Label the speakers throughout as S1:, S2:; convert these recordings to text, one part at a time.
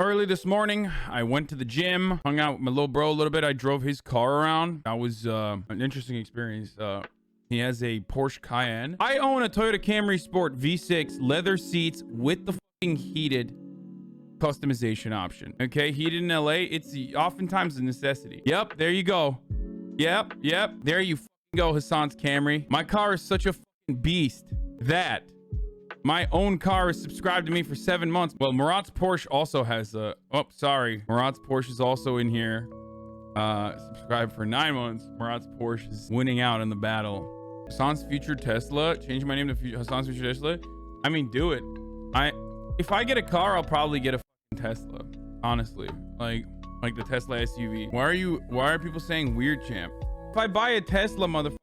S1: Early this morning, I went to the gym, hung out with my little bro a little bit. I drove his car around. That was an interesting experience. He has a Porsche Cayenne. I own a Toyota Camry Sport V6, leather seats with the fucking heated customization option. Okay, heated in LA, it's oftentimes a necessity. Yep, there you go. Yep, there you fucking go, Hasan's Camry. My car is such a fucking beast that my own car is subscribed to me for 7 months. Well, Murat's Porsche also has a... Oh, sorry. Murat's Porsche is also in here. Subscribed for 9 months. Murat's Porsche is winning out in the battle. Hasan's future Tesla. Change my name to Hasan's future Tesla. I mean, do it. If I get a car, I'll probably get a fucking Tesla. Honestly. Like the Tesla SUV. Why are people saying weird, champ? If I buy a Tesla, motherfucker,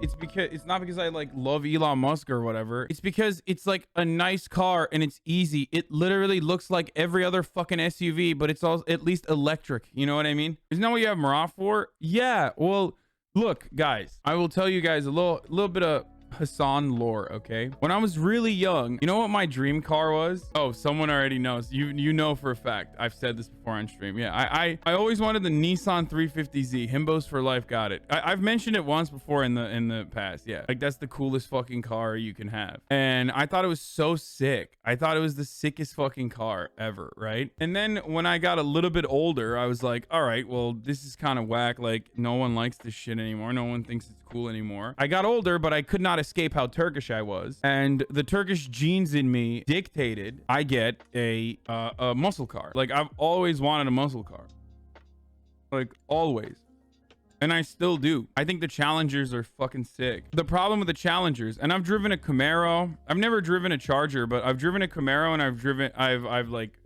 S1: it's not because I like love Elon Musk or whatever. It's because it's like a nice car and it's easy. It literally looks like every other fucking SUV, but it's all at least electric. You know what I mean? Isn't that what you have Murat for? Yeah. Well, look, guys, I will tell you guys a little bit of Hasan lore, okay? When I was really young, you know what my dream car was? Oh, someone already knows. You know for a fact. I've said this before on stream. Yeah, I always wanted the Nissan 350Z. Himbos for life got it. I've mentioned it once before in the past. Yeah, like that's the coolest fucking car you can have. And I thought it was so sick. I thought it was the sickest fucking car ever, right? And then when I got a little bit older, I was like, all right, well, this is kind of whack. Like no one likes this shit anymore. No one thinks it's cool anymore. I got older, but I could not escape how Turkish I was, and the Turkish genes in me dictated I get a muscle car. Like I've always wanted a muscle car, like always, and I still do. I think the Challengers are fucking sick. The problem with the Challengers, and I've driven a Camaro. I've never driven a Charger, but I've driven a Camaro, and I've like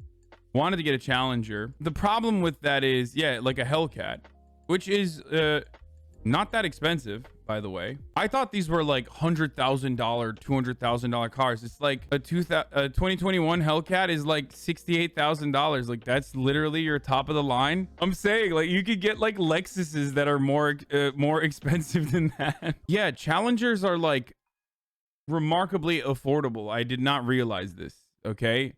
S1: wanted to get a Challenger. The problem with that is, yeah, like a Hellcat, which is not that expensive, by the way. I thought these were like $100,000, $200,000 cars. It's like a 2021 Hellcat is like $68,000. Like that's literally your top of the line. I'm saying like you could get like Lexuses that are more expensive than that. Yeah, Challengers are like remarkably affordable. I did not realize this. Okay,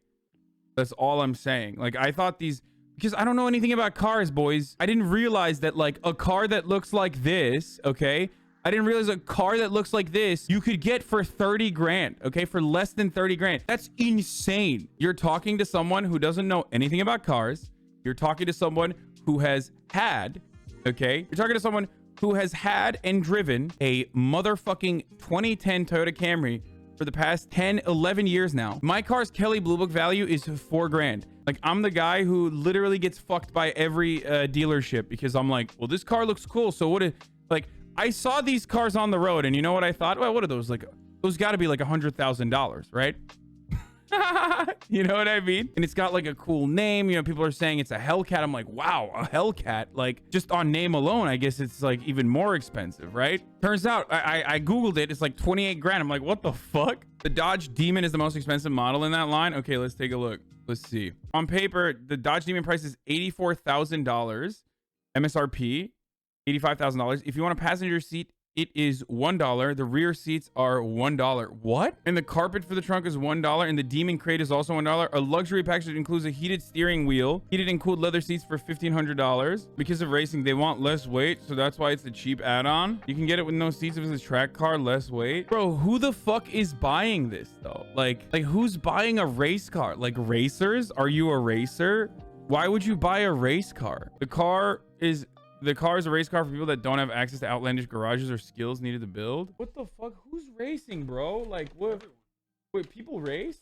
S1: that's all I'm saying. Like I thought these, because I don't know anything about cars, boys. I didn't realize that like a car that looks like this, okay? I didn't realize a car that looks like this, you could get for 30 grand, okay? For less than 30 grand. That's insane. You're talking to someone who doesn't know anything about cars. You're talking to someone who has had, okay? You're talking to someone who has had and driven a motherfucking 2010 Toyota Camry for the past 10, 11 years now. My car's Kelly Blue Book value is 4 grand. Like I'm the guy who literally gets fucked by every dealership because I'm like, well, this car looks cool. So what like I saw these cars on the road and you know what I thought? Well, what are those? Like those gotta be like $100,000, right? You know what I mean? And it's got like a cool name. You know, people are saying it's a Hellcat. I'm like, wow, a Hellcat. Like just on name alone, I guess it's like even more expensive, right? Turns out I Googled it. It's like 28 grand. I'm like, what the fuck? The Dodge Demon is the most expensive model in that line. Okay, let's take a look. Let's see. On paper, the Dodge Demon price is $84,000. MSRP, $85,000. If you want a passenger seat, it is $1. The rear seats are $1. What? And the carpet for the trunk is $1. And the Demon crate is also $1. A luxury package that includes a heated steering wheel, heated and cooled leather seats for $1,500. Because of racing, they want less weight, so that's why it's a cheap add-on. You can get it with no seats if it's a track car, less weight. Bro, who the fuck is buying this though? Like who's buying a race car? Like racers? Are you a racer? Why would you buy a race car? The car is a race car for people that don't have access to outlandish garages or skills needed to build. What the fuck? Who's racing, bro? Like, what? Wait, people race?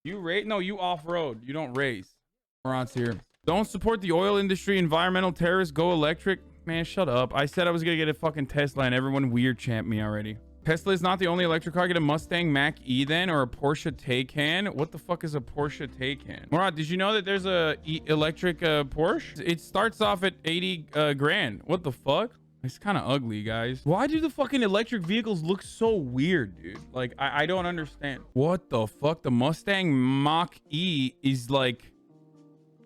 S1: You race? No, you off-road. You don't race. Murat's here. Don't support the oil industry, environmental terrorists, go electric. Man, shut up. I said I was gonna get a fucking Tesla and everyone weird champed me already. Tesla is not the only electric car. Get a Mustang Mach-E then, or a Porsche Taycan. What the fuck is a Porsche Taycan? Murat, did you know that there's a electric Porsche? It starts off at 80 grand. What the fuck? It's kind of ugly, guys. Why do the fucking electric vehicles look so weird, dude? Like, I don't understand. What the fuck? The Mustang Mach-E is like...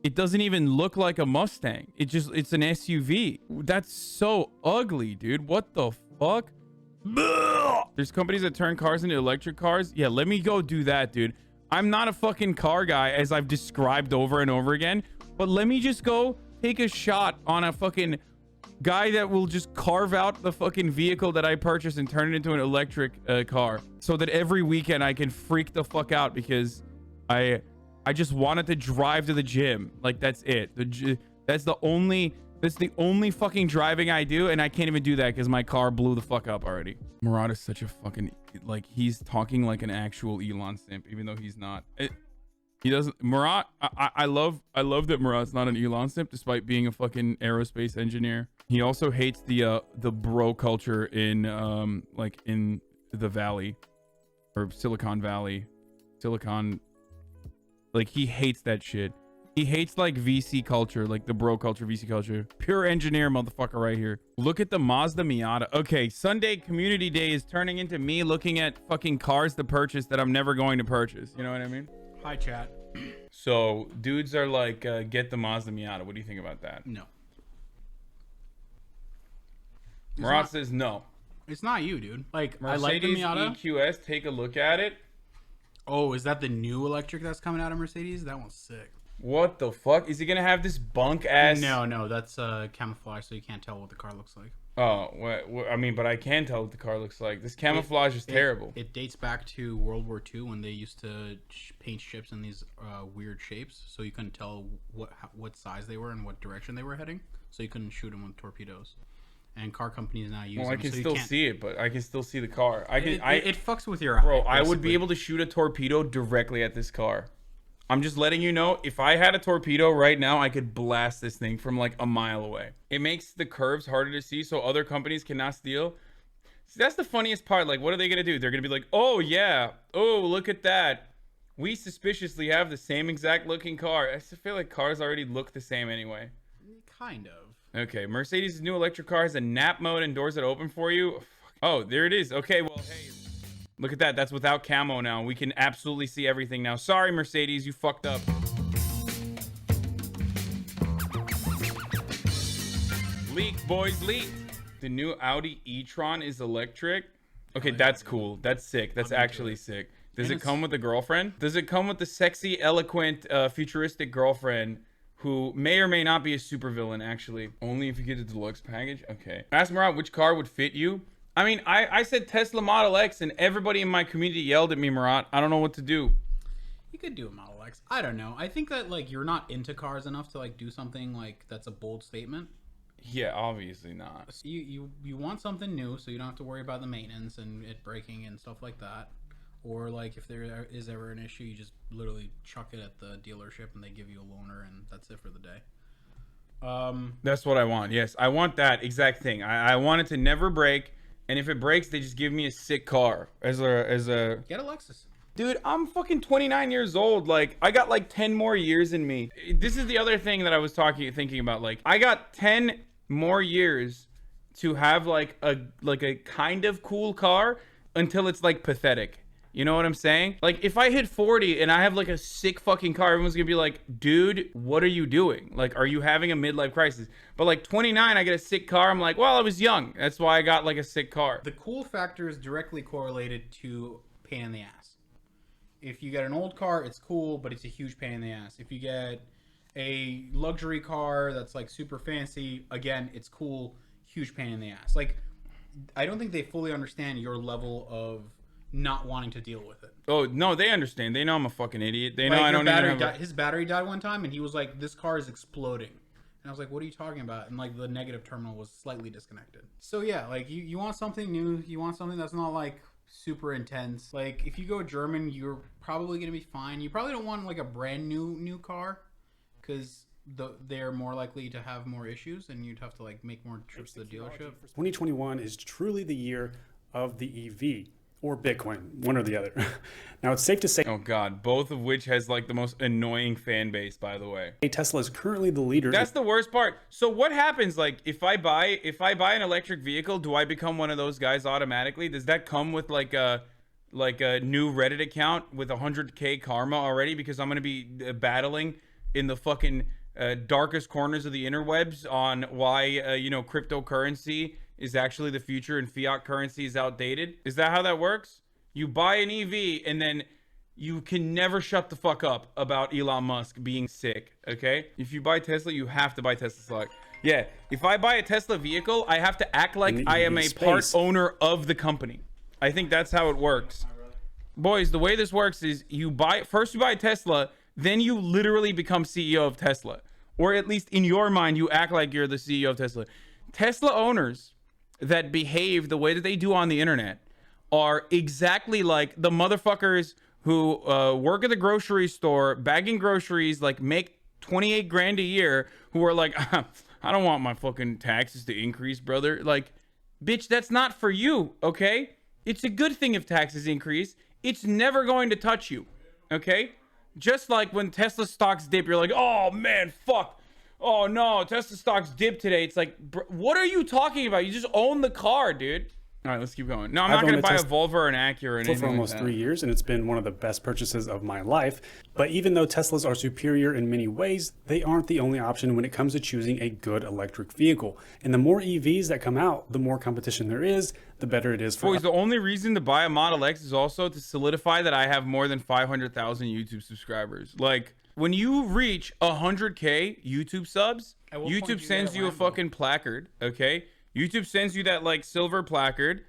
S1: It doesn't even look like a Mustang. It's an SUV. That's so ugly, dude. What the fuck? There's companies that turn cars into electric cars. Yeah, let me go do that, dude. I'm not a fucking car guy, as I've described over and over again, but let me just go take a shot on a fucking guy that will just carve out the fucking vehicle that I purchased and turn it into an electric car, so that every weekend I can freak the fuck out because I just wanted to drive to the gym. Like, that's it. That's the only fucking driving I do, and I can't even do that because my car blew the fuck up already. Murat is such a fucking, like, he's talking like an actual Elon simp, even though he's not. He doesn't. Murat, I love that Murat's not an Elon simp, despite being a fucking aerospace engineer. He also hates the bro culture in like in the Valley or Silicon Valley, like he hates that shit. He hates like VC culture, like the bro culture, VC culture. Pure engineer motherfucker right here. Look at the Mazda Miata. Okay, Sunday community day is turning into me looking at fucking cars to purchase that I'm never going to purchase. You know what I mean?
S2: Hi, chat.
S1: So dudes are like, get the Mazda Miata. What do you think about that?
S2: No.
S1: Murat says no.
S2: It's not you, dude. Like,
S1: Mercedes
S2: I like the Miata.
S1: EQS, take a look at it.
S2: Oh, is that the new electric that's coming out of Mercedes? That one's sick.
S1: What the fuck? Is he gonna have this bunk ass?
S2: No, that's camouflage, so you can't tell what the car looks like.
S1: Oh, what, I mean, but I can tell what the car looks like. This camouflage is terrible.
S2: It dates back to World War II when they used to paint ships in these weird shapes, so you couldn't tell what size they were and what direction they were heading, so you couldn't shoot them with torpedoes. And car companies now use them.
S1: Well, I can
S2: so
S1: still see it, but I can still see the car. It
S2: fucks with your eye.
S1: Bro, I would be able to shoot a torpedo directly at this car. I'm just letting you know, if I had a torpedo right now, I could blast this thing from like a mile away. It makes the curves harder to see so other companies cannot steal. See, that's the funniest part. Like, what are they going to do? They're going to be like, oh, yeah. Oh, look at that. We suspiciously have the same exact looking car. I just feel like cars already look the same anyway.
S2: Kind of.
S1: Okay, Mercedes' new electric car has a nap mode and doors that open for you. Oh, there it is. Okay, well, hey. Look at that. That's without camo now. We can absolutely see everything now. Sorry, Mercedes. You fucked up. Leak, boys, leak. The new Audi e-tron is electric. Okay, that's cool. That's sick. That's actually sick. Does it come with a girlfriend? Does it come with the sexy, eloquent, futuristic girlfriend who may or may not be a supervillain, actually? Only if you get the deluxe package? Okay. Ask Murat which car would fit you. I mean, I said Tesla Model X, and everybody in my community yelled at me, Murat. I don't know what to do.
S2: You could do a Model X. I don't know. I think that, like, you're not into cars enough to, like, do something, like, that's a bold statement.
S1: Yeah, obviously not.
S2: You want something new, so you don't have to worry about the maintenance and it breaking and stuff like that. Or, like, if there is ever an issue, you just literally chuck it at the dealership and they give you a loaner, and that's it for the day.
S1: That's what I want. Yes, I want that exact thing. I want it to never break. And if it breaks, they just give me a sick car as a
S2: get a Lexus.
S1: Dude, I'm fucking 29 years old. Like, I got like 10 more years in me. This is the other thing that I was thinking about. Like, I got 10 more years to have like a kind of cool car until it's like pathetic. You know what I'm saying? Like, if I hit 40 and I have like a sick fucking car, everyone's gonna be like, dude, what are you doing? Like, are you having a midlife crisis? But like 29, I get a sick car. I'm like, well, I was young. That's why I got like a sick car.
S2: The cool factor is directly correlated to pain in the ass. If you get an old car, it's cool, but it's a huge pain in the ass. If you get a luxury car that's like super fancy, again, it's cool, huge pain in the ass. Like, I don't think they fully understand your level of not wanting to deal with it.
S1: Oh, no, they understand. They know I'm a fucking idiot. They know
S2: like,
S1: I don't even have
S2: his battery died one time, and he was like, this car is exploding. And I was like, what are you talking about? And like the negative terminal was slightly disconnected. So yeah, like you want something new. You want something that's not like super intense. Like if you go German, you're probably going to be fine. You probably don't want like a brand new car because they're more likely to have more issues and you'd have to like make more trips to the dealership.
S3: 2021 is truly the year of the EV. Or Bitcoin, one or the other. Now, it's safe to say...
S1: Oh, God. Both of which has, like, the most annoying fan base, by the way.
S3: Tesla is currently the leader.
S1: That's the worst part. So what happens, like, if I buy an electric vehicle, do I become one of those guys automatically? Does that come with, like a new Reddit account with 100K karma already? Because I'm going to be battling in the fucking darkest corners of the interwebs on why, cryptocurrency is actually the future and fiat currency is outdated. Is that how that works? You buy an EV and then you can never shut the fuck up about Elon Musk being sick, okay? If you buy Tesla, you have to buy Tesla stock. Yeah, if I buy a Tesla vehicle, I have to act like I am a part owner of the company. I think that's how it works. Boys, the way this works is first you buy a Tesla, then you literally become CEO of Tesla. Or at least in your mind, you act like you're the CEO of Tesla. Tesla owners that behave the way that they do on the internet are exactly like the motherfuckers who work at the grocery store, bagging groceries, like make 28 grand a year, who are like, I don't want my fucking taxes to increase, brother. Like, bitch, that's not for you, okay? It's a good thing if taxes increase. It's never going to touch you, okay? Just like when Tesla stocks dip, you're like, oh man, fuck. Oh no, Tesla stocks dip today. It's like, what are you talking about? You just own the car, dude. All right, let's keep going. No, I'm not going to buy a Volvo or an Acura or anything
S3: for almost 3 years, and it's been one of the best purchases of my life. But even though Teslas are superior in many ways, they aren't the only option when it comes to choosing a good electric vehicle. And the more EVs that come out, the more competition there is, the better it is for us.
S1: The only reason to buy a Model X is also to solidify that I have more than 500,000 YouTube subscribers. Like, when you reach 100K YouTube subs, YouTube sends you a fucking placard, okay? YouTube sends you that like silver placard,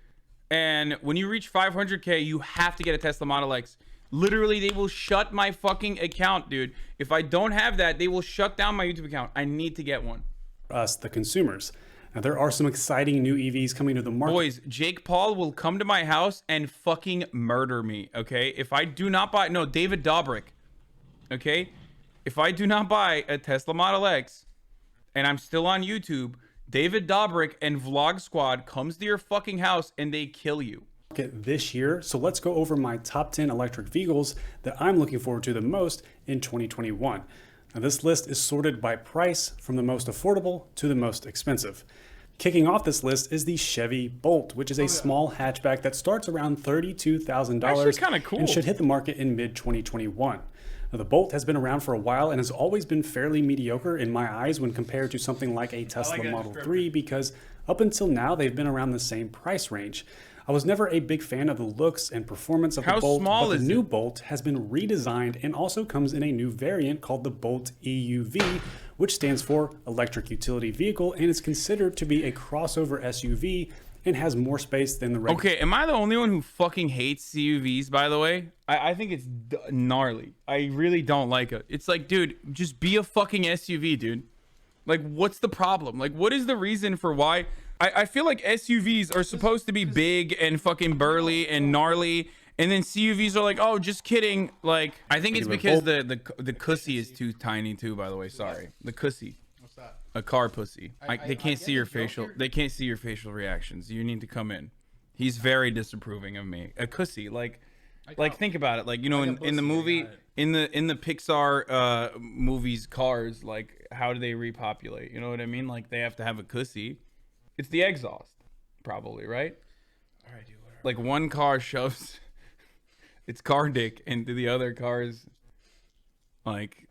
S1: and when you reach 500K, you have to get a Tesla Model X. Literally, they will shut my fucking account, dude. If I don't have that, they will shut down my YouTube account. I need to get one.
S3: Us, the consumers. Now, there are some exciting new EVs coming to the market.
S1: Boys, Jake Paul will come to my house and fucking murder me, okay? If I do not buy... No, David Dobrik, okay? If I do not buy a Tesla Model X and I'm still on YouTube... David Dobrik and Vlog Squad comes to your fucking house and they kill you.
S3: This year, so let's go over my top 10 electric vehicles that I'm looking forward to the most in 2021. Now, this list is sorted by price from the most affordable to the most expensive. Kicking off this list is the Chevy Bolt, which is a small hatchback that starts around $32,000 and should hit the market in mid-2021. Now, the Bolt has been around for a while and has always been fairly mediocre in my eyes when compared to something like a Tesla Model 3, because up until now, they've been around the same price range. I was never a big fan of the looks and performance of the Bolt, but the new Bolt has been redesigned and also comes in a new variant called the Bolt EUV, which stands for Electric Utility Vehicle, and is considered to be a crossover SUV and has more space than the regular.
S1: Okay, am I the only one who fucking hates CUVs, by the way? I think it's gnarly. I really don't like it. It's like, dude, just be a fucking SUV, dude. Like, what's the problem? Like, what is the reason for why? I feel like SUVs are supposed to be big and fucking burly and gnarly, and then CUVs are like, oh, just kidding. Like, I think it's because the cussy is too tiny too, by the way. Sorry. The cussy.
S2: What's that?
S1: A car pussy. They can't see your facial. They can't see your facial reactions. You need to come in. He's very disapproving of me. A cussy, like think about it. Like, you know, in the movie, in the Pixar movies, Cars, like, how do they repopulate? You know what I mean? Like, they have to have a cussy. It's the exhaust, probably, right?
S2: All right, dude. Whatever.
S1: Like, one car shoves its car dick into the other car's, like.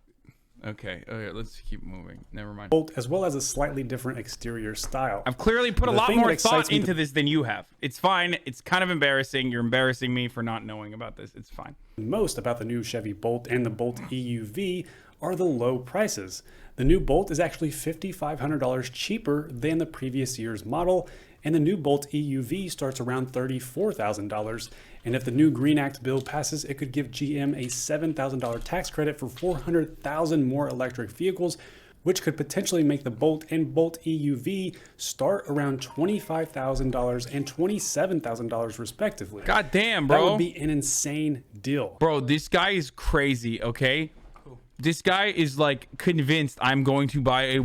S1: Okay, let's keep moving. Never mind.
S3: Bolt, as well as a slightly different exterior style.
S1: I've clearly put a lot more thought into this than you have. It's fine. It's kind of embarrassing. You're embarrassing me for not knowing about this. It's fine.
S3: Most about the new Chevy Bolt and the Bolt EUV are the low prices. The new Bolt is actually $5,500 cheaper than the previous year's model, and the new Bolt EUV starts around $34,000. And if the new Green Act bill passes, it could give GM a $7,000 tax credit for 400,000 more electric vehicles, which could potentially make the Bolt and Bolt EUV start around $25,000 and $27,000 respectively.
S1: God damn, bro.
S3: That would be an insane deal.
S1: Bro, this guy is crazy, okay? This guy is like convinced I'm going to buy a...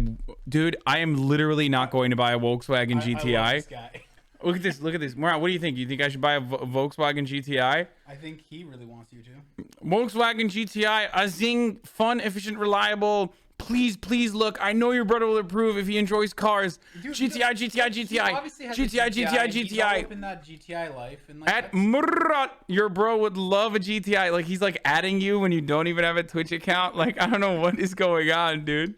S1: Dude, I am literally not going to buy a Volkswagen GTI.
S2: I love this guy.
S1: Look at this. Look at this. Murat, what do you think? You think I should buy a Volkswagen GTI?
S2: I think he really wants you to.
S1: Volkswagen GTI, a zing, fun, efficient, reliable. Please, please look. I know your brother will approve if he enjoys cars. Dude, GTI, GTI, GTI. GTI, GTI, GTI.
S2: He's in that GTI life. And like,
S1: at Murat, your bro would love a GTI. Like, he's like adding you when you don't even have a Twitch account. Like, I don't know what is going on, dude.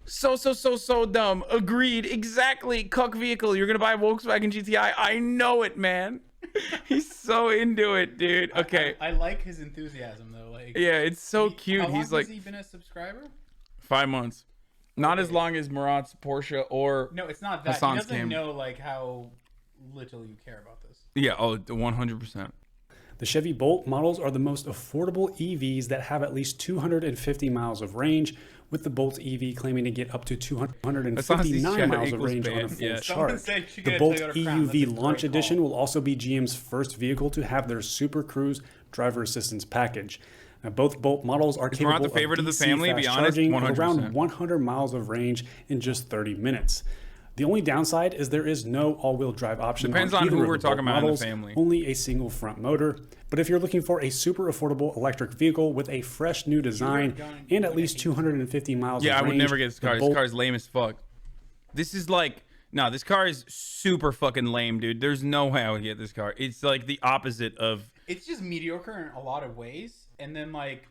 S1: So dumb. Agreed. Exactly. Cuck vehicle. You're gonna buy a Volkswagen GTI. I know it, man. He's so into it, dude. Okay.
S2: I like his enthusiasm though. Like,
S1: Yeah, it's so cute.
S2: How long
S1: He's like
S2: has he been a subscriber?
S1: 5 months. Not as long as Murat's Porsche or
S2: No, it's not that.
S1: Hasan's
S2: He doesn't
S1: Camry.
S2: know like how little you care about this.
S1: Yeah, oh, 100%.
S3: The Chevy Bolt models are the most affordable EVs that have at least 250 miles of range, with the Bolt EV claiming to get up to 259 miles of range on a full
S1: Yeah.
S3: charge.
S2: said she
S3: The
S2: got a
S3: Bolt
S2: Toyota Crown.
S3: EUV
S2: That's a
S3: Launch
S2: great
S3: Edition
S2: call.
S3: will also be GM's first vehicle to have their Super Cruise driver assistance package. Now, both Bolt models are
S1: Murat
S3: capable
S1: the favorite of the
S3: DC
S1: family?
S3: fast
S1: Be honest,
S3: charging with
S1: 100%.
S3: around 100 miles of range in just 30 minutes. The only downside is there is no all-wheel drive option.
S1: Depends on
S3: either
S1: who
S3: of
S1: we're
S3: the
S1: talking
S3: Bolt
S1: about in the
S3: models,
S1: family.
S3: Only a single front motor. But if you're looking for a super affordable electric vehicle with a fresh new design and at least 250 miles
S1: Yeah,
S3: of
S1: I
S3: range,
S1: would never get this
S3: the
S1: car. This
S3: Bolt
S1: car is lame as fuck. This is like, no, this car is super fucking lame, dude. There's no way I would get this car. It's like the opposite of.
S2: It's just mediocre in a lot of ways, and then like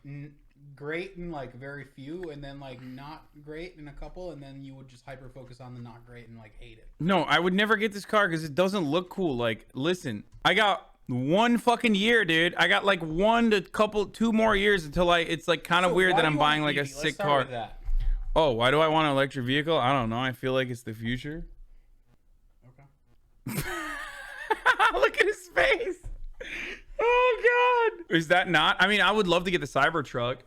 S2: great in like very few, and then like not great in a couple, and then you would just hyper focus on the not great and like hate it.
S1: No, I would never get this car because it doesn't look cool. Like, listen, I got 1 fucking year, dude. I got like 2 more years until it's like kind of
S2: So
S1: weird
S2: why
S1: that
S2: do
S1: I'm
S2: you
S1: buying
S2: want
S1: like
S2: an
S1: a
S2: EV? Let's
S1: sick
S2: start
S1: car.
S2: with that.
S1: Oh, why do I want an electric vehicle? I don't know. I feel like it's the future.
S2: Okay.
S1: Look at his face. Oh God. Is that not? I mean, I would love to get the Cybertruck.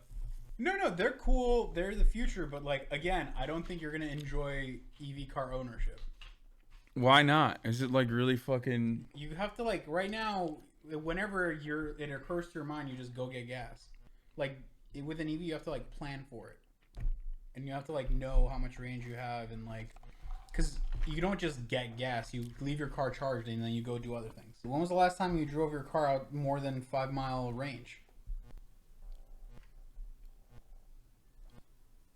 S2: No, they're cool. They're the future, but like again, I don't think you're gonna enjoy EV car ownership.
S1: Why not? Is it like really fucking?
S2: You have to like right now, whenever it occurs to your mind, you just go get gas. Like with an EV, you have to like plan for it, and you have to like know how much range you have, and like, because you don't just get gas. You leave your car charged, and then you go do other things. When was the last time you drove your car out more than 5 mile range?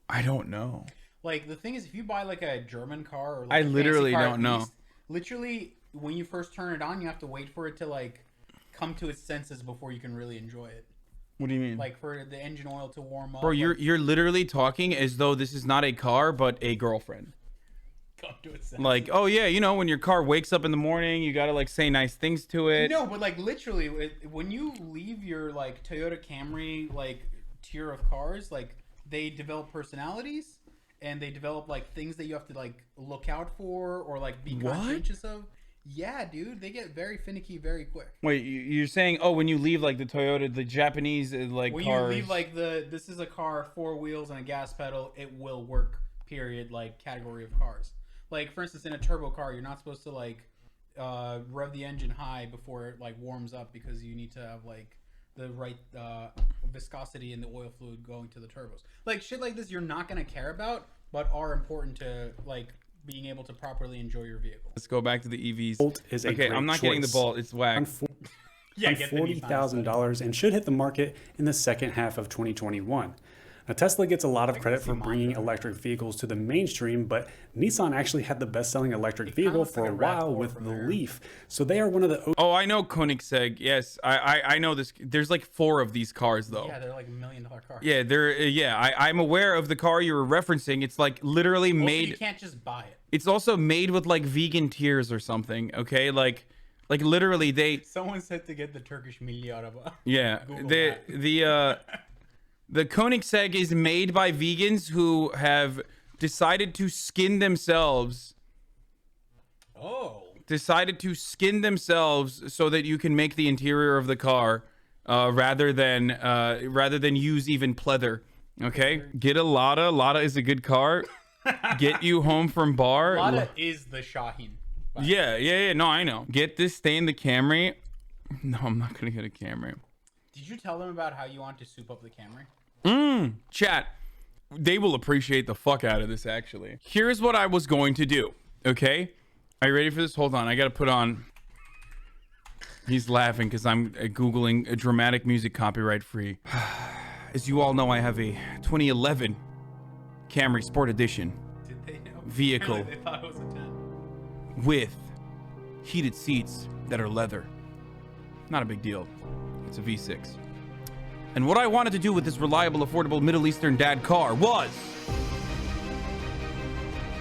S1: I don't know.
S2: Like the thing is, if you buy like a German car or like
S1: I
S2: a fancy
S1: literally
S2: car,
S1: don't
S2: at
S1: know.
S2: least, literally, when you first turn it on, you have to wait for it to like come to its senses before you can really enjoy it.
S1: What do you mean?
S2: Like for the engine oil to warm up.
S1: Bro,
S2: like,
S1: you're literally talking as though this is not a car but a girlfriend.
S2: come to its senses.
S1: Like, oh yeah, you know, when your car wakes up in the morning, you gotta like say nice things to it.
S2: No, but like literally, when you leave your like Toyota Camry like tier of cars, like they develop personalities and they develop like things that you have to like look out for or like be
S1: What?
S2: conscientious of. Yeah, dude, they get very finicky very quick.
S1: Wait, you're saying, oh, when you leave like the Toyota, the Japanese like
S2: When
S1: cars.
S2: you leave like this is a car, 4 wheels and a gas pedal, it will work. Period. Like category of cars. Like for instance, in a turbo car, you're not supposed to like rev the engine high before it like warms up because you need to have like the right viscosity in the oil fluid going to the turbos. Like shit like this, you're not gonna care about, but are important to like being able to properly enjoy your vehicle.
S1: Let's go back to the EVs.
S3: Bolt is a
S1: Okay,
S3: great
S1: I'm not getting the
S3: choice.
S1: Bolt. It's whack.
S2: Yeah, get the Nissan
S3: $40,000 and should hit the market in the second half of 2021. Now, Tesla gets a lot of credit for bringing electric vehicles to the mainstream, but Nissan actually had the best-selling electric vehicle
S2: looks
S3: for
S2: like
S3: a
S2: a
S3: while
S2: RAV4
S3: with
S2: from
S3: the
S2: there.
S3: Leaf. So they are one of the
S1: Oh, I know Koenigsegg. Yes, I know this. There's like 4 of these cars though.
S2: Yeah, they're like $1 million cars.
S1: Yeah, they're I'm aware of the car you were referencing. It's like literally
S2: Also,
S1: made.
S2: you can't just buy it.
S1: It's also made with like vegan tears or something. Okay, like literally they.
S2: Someone said to get the Turkish milli araba.
S1: Yeah,
S2: Google
S1: the Koenigsegg is made by vegans who have decided to skin themselves.
S2: Oh.
S1: Decided to skin themselves so that you can make the interior of the car rather than use even pleather. Okay, get a Lada. Lada is a good car. Get you home from bar.
S2: Lada is the Shaheen.
S1: Yeah. No, I know. Get this. Stay in the Camry. No, I'm not gonna get a Camry.
S2: Did you tell them about how you want to soup up the Camry?
S1: Chat. They will appreciate the fuck out of this. Actually, here's what I was going to do. Okay, are you ready for this? Hold on. I gotta put on. He's laughing because I'm googling a dramatic music copyright free. As you all know, I have a 2011 Camry Sport Edition
S2: Did they know?
S1: Vehicle.
S2: Apparently they thought it was a 10.
S1: with heated seats that are leather. Not a big deal. It's a V6. And what I wanted to do with this reliable, affordable Middle Eastern dad car was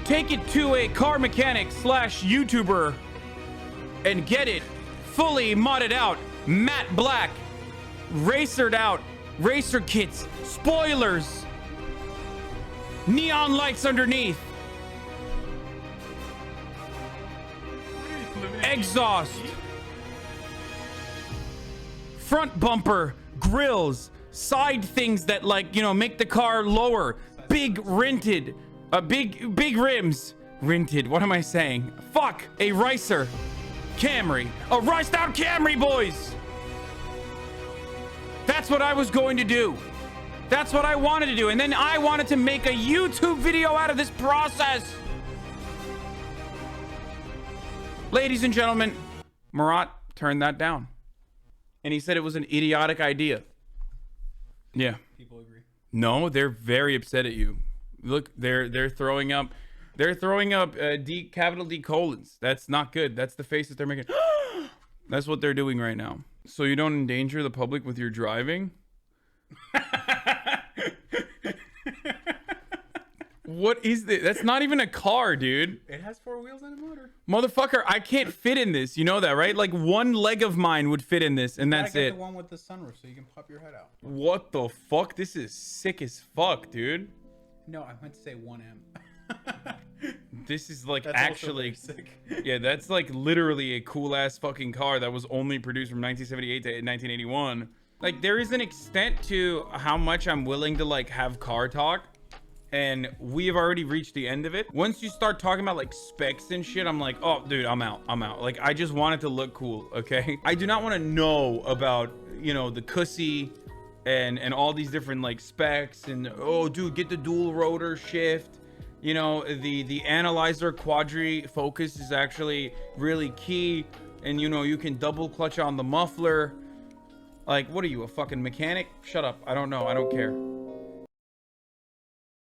S1: take it to a car mechanic / YouTuber and get it fully modded out, matte black, racered out, racer kits, spoilers, neon lights underneath, exhaust, front bumper, grills, side things that, like, you know, make the car lower, big rented, big rims, rented, what am I saying? Fuck, a ricer Camry, a riced out Camry, boys. That's what I was going to do. That's what I wanted to do. And then I wanted to make a YouTube video out of this process. Ladies and gentlemen, Murat turned that down. And he said it was an idiotic idea. Yeah.
S2: People agree.
S1: No, they're very upset at you. Look, they're throwing up. They're throwing up capital D colons. That's not good. That's the face that they're making. That's what they're doing right now. So you don't endanger the public with your driving? What is this? That's not even a car, dude.
S2: It has 4 wheels and a motor.
S1: Motherfucker, I can't fit in this. You know that, right? Like one leg of mine would fit in this, and that's it.
S2: The one with the sunroof so you can pop your head out.
S1: What the fuck? This is sick as fuck, dude.
S2: No, I meant to say 1M.
S1: This is like
S2: That's
S1: actually
S2: sick.
S1: Yeah, that's like literally a cool ass fucking car that was only produced from 1978 to 1981. Like, there is an extent to how much I'm willing to like have car talk, and we have already reached the end of it. Once you start talking about like specs and shit, I'm like, oh dude, I'm out. Like, I just want it to look cool, okay? I do not want to know about, you know, the cussy and all these different like specs and, oh dude, get the dual rotor shift. You know, the analyzer quadri focus is actually really key, and you know, you can double clutch on the muffler. Like, what are you, a fucking mechanic? Shut up. I don't know. I don't care.